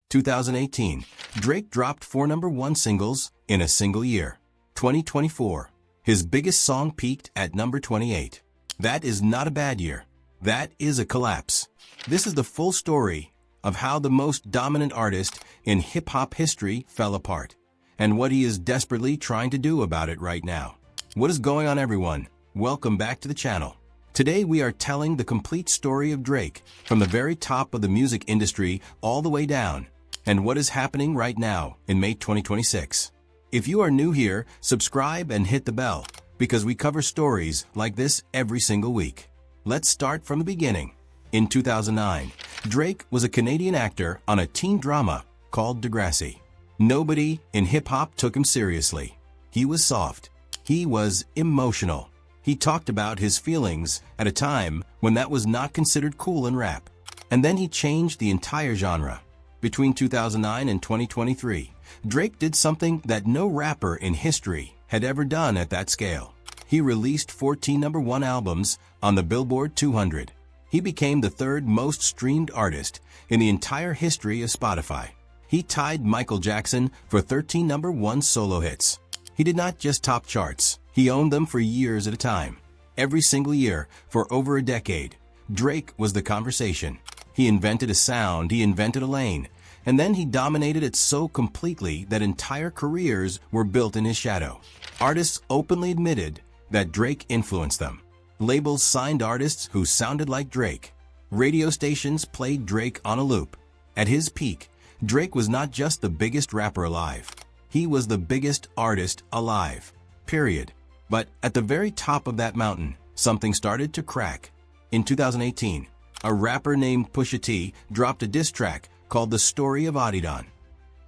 2018, Drake dropped 4 #1 singles in a single year. 2024, his biggest song peaked at number 28. That is not a bad year. That is a collapse. This is the full story of how the most dominant artist in hip-hop history fell apart, and what he is desperately trying to do about it right now. What is going on, everyone? Welcome back to the channel. Today we are telling the complete story of Drake, from the very top of the music industry all the way down, and what is happening right now in May 2026. If you are new here, subscribe and hit the bell, because we cover stories like this every single week. Let's start from the beginning. In 2009, Drake was a Canadian actor on a teen drama called Degrassi. Nobody in hip-hop took him seriously. He was soft. He was emotional. He talked about his feelings at a time when that was not considered cool in rap. And then he changed the entire genre. Between 2009 and 2023, Drake did something that no rapper in history had ever done at that scale. He released 14 #1 albums on the Billboard 200. He became the third most streamed artist in the entire history of Spotify. He tied Michael Jackson for 13 #1 solo hits. He did not just top charts, he owned them for years at a time. Every single year, for over a decade, Drake was the conversation. He invented a sound, he invented a lane, and then he dominated it so completely that entire careers were built in his shadow. Artists openly admitted that Drake influenced them. Labels signed artists who sounded like Drake. Radio stations played Drake on a loop. At his peak, Drake was not just the biggest rapper alive. He was the biggest artist alive. Period. But at the very top of that mountain, something started to crack. In 2018, a rapper named Pusha T dropped a diss track called The Story of Adidon.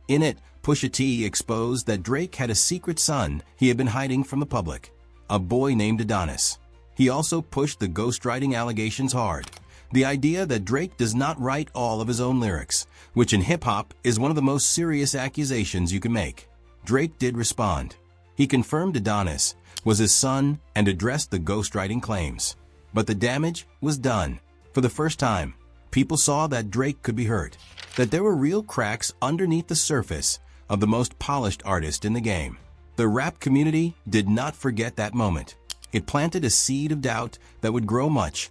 In it, Pusha T exposed that Drake had a secret son he had been hiding from the public, a boy named Adonis. He also pushed the ghostwriting allegations hard. The idea that Drake does not write all of his own lyrics, which in hip-hop is one of the most serious accusations you can make. Drake did respond. He confirmed Adonis was his son and addressed the ghostwriting claims. But the damage was done. For the first time, people saw that Drake could be hurt, that there were real cracks underneath the surface of the most polished artist in the game. The rap community did not forget that moment. It planted a seed of doubt that would grow much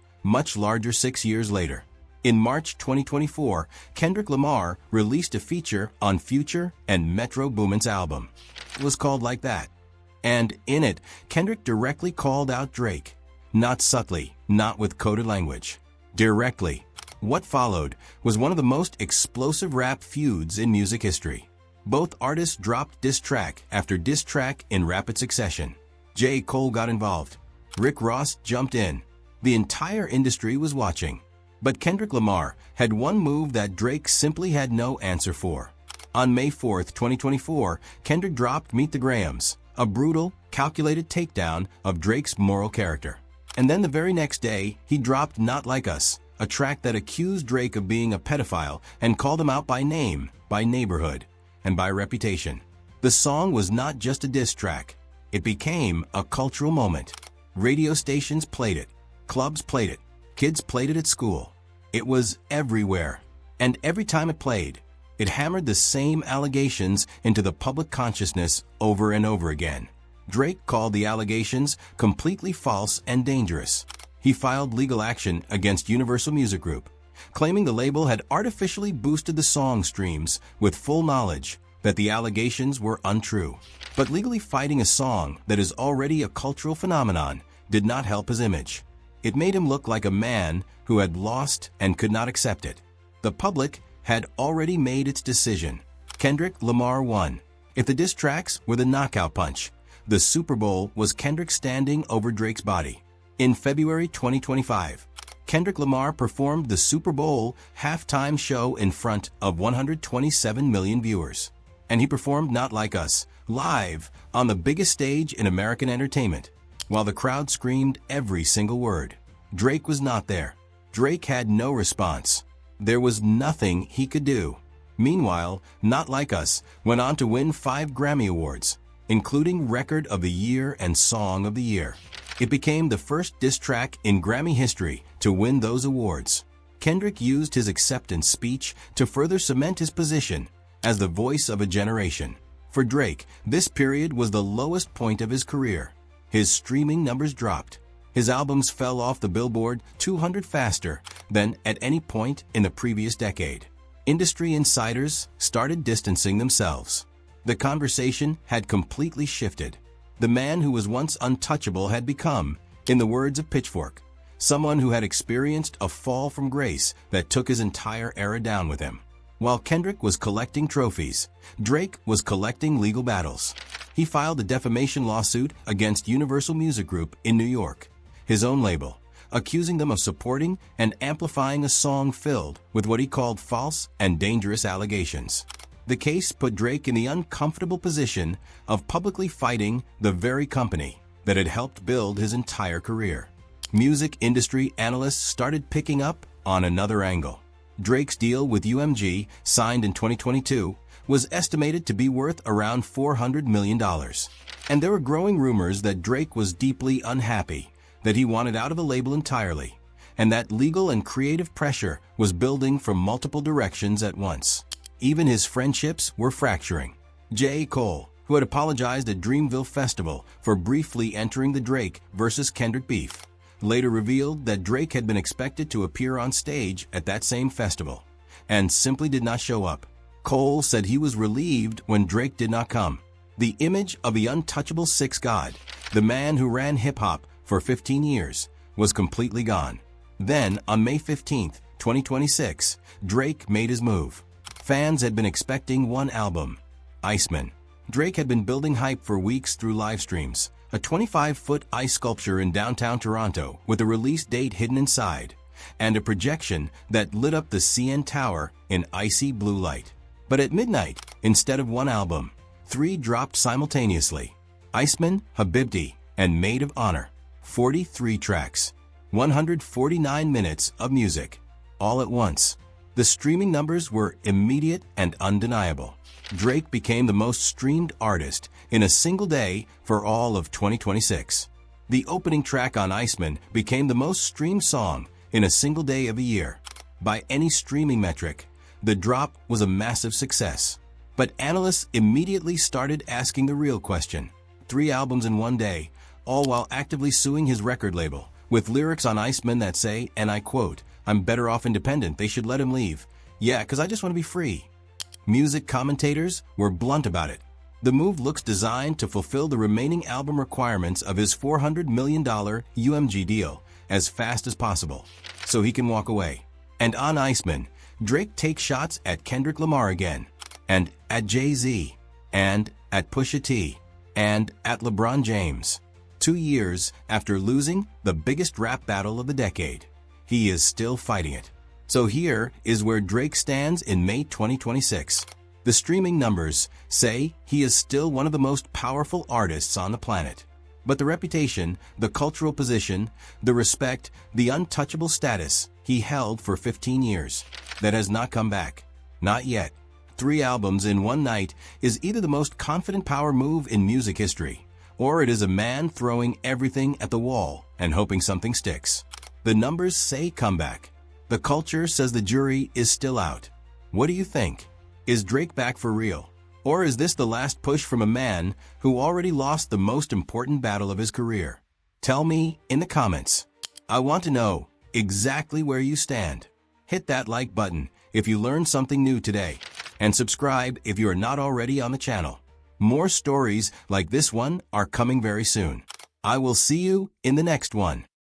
larger 6 years later. In March 2024, Kendrick Lamar released a feature on Future and Metro Boomin's album. It was called Like That. And in it, Kendrick directly called out Drake. Not subtly, not with coded language. Directly. What followed was one of the most explosive rap feuds in music history. Both artists dropped diss track after diss track in rapid succession. J. Cole got involved. Rick Ross jumped in. The entire industry was watching. But Kendrick Lamar had one move that Drake simply had no answer for. On May 4th, 2024, Kendrick dropped Meet the Grahams, a brutal, calculated takedown of Drake's moral character. And then the very next day, he dropped Not Like Us, a track that accused Drake of being a pedophile and called him out by name, by neighborhood, and by reputation. The song was not just a diss track. It became a cultural moment. Radio stations played it. Clubs played it. Kids played it at school. It was everywhere. And every time it played, it hammered the same allegations into the public consciousness over and over again. Drake called the allegations completely false and dangerous. He filed legal action against Universal Music Group, claiming the label had artificially boosted the song streams with full knowledge that the allegations were untrue. But legally fighting a song that is already a cultural phenomenon did not help his image. It made him look like a man who had lost and could not accept it. The public had already made its decision. Kendrick Lamar won. If the diss tracks were the knockout punch, the Super Bowl was Kendrick standing over Drake's body. In February 2025, Kendrick Lamar performed the Super Bowl halftime show in front of 127 million viewers. And he performed Not Like Us live on the biggest stage in American entertainment, while the crowd screamed every single word. Drake was not there. Drake had no response. There was nothing he could do. Meanwhile, Not Like Us went on to win 5 Grammy Awards, including Record of the Year and Song of the Year. It became the first diss track in Grammy history to win those awards. Kendrick used his acceptance speech to further cement his position as the voice of a generation. For Drake, this period was the lowest point of his career. His streaming numbers dropped. His albums fell off the Billboard 200 faster than at any point in the previous decade. Industry insiders started distancing themselves. The conversation had completely shifted. The man who was once untouchable had become, in the words of Pitchfork, someone who had experienced a fall from grace that took his entire era down with him. While Kendrick was collecting trophies, Drake was collecting legal battles. He filed a defamation lawsuit against Universal Music Group in New York, his own label, accusing them of supporting and amplifying a song filled with what he called false and dangerous allegations. The case put Drake in the uncomfortable position of publicly fighting the very company that had helped build his entire career. Music industry analysts started picking up on another angle. Drake's deal with UMG, signed in 2022, was estimated to be worth around $400 million. And there were growing rumors that Drake was deeply unhappy, that he wanted out of the label entirely, and that legal and creative pressure was building from multiple directions at once. Even his friendships were fracturing. J. Cole, who had apologized at Dreamville Festival for briefly entering the Drake versus Kendrick beef, later revealed that Drake had been expected to appear on stage at that same festival and simply did not show up. Cole said he was relieved when Drake did not come. The image of the untouchable Six God, the man who ran hip-hop for 15 years, was completely gone. Then, on May 15, 2026, Drake made his move. Fans had been expecting one album, Iceman. Drake had been building hype for weeks through live streams, a 25-foot ice sculpture in downtown Toronto with a release date hidden inside, and a projection that lit up the CN Tower in icy blue light. But at midnight, instead of one album, 3 dropped simultaneously: Iceman, Habibti, and Maid of Honor. 43 tracks, 149 minutes of music, all at once. The streaming numbers were immediate and undeniable. Drake became the most streamed artist in a single day for all of 2026. The opening track on Iceman became the most streamed song in a single day of a year. By any streaming metric, the drop was a massive success. But analysts immediately started asking the real question: 3 albums in one day, all while actively suing his record label, with lyrics on Iceman that say, and I quote, "I'm better off independent, they should let him leave. Yeah, 'cause I just want to be free." Music commentators were blunt about it. The move looks designed to fulfill the remaining album requirements of his $400 million UMG deal as fast as possible, so he can walk away. And on Iceman, Drake takes shots at Kendrick Lamar again, and at Jay-Z, and at Pusha T, and at LeBron James. 2 years after losing the biggest rap battle of the decade, he is still fighting it. So here is where Drake stands in May 2026. The streaming numbers say he is still one of the most powerful artists on the planet. But the reputation, the cultural position, the respect, the untouchable status he held for 15 years, that has not come back. Not yet. 3 albums in one night is either the most confident power move in music history, or it is a man throwing everything at the wall and hoping something sticks. The numbers say comeback. The culture says the jury is still out. What do you think? Is Drake back for real? Or is this the last push from a man who already lost the most important battle of his career? Tell me in the comments. I want to know exactly where you stand. Hit that like button if you learned something new today, and subscribe if you are not already on the channel. More stories like this one are coming very soon. I will see you in the next one.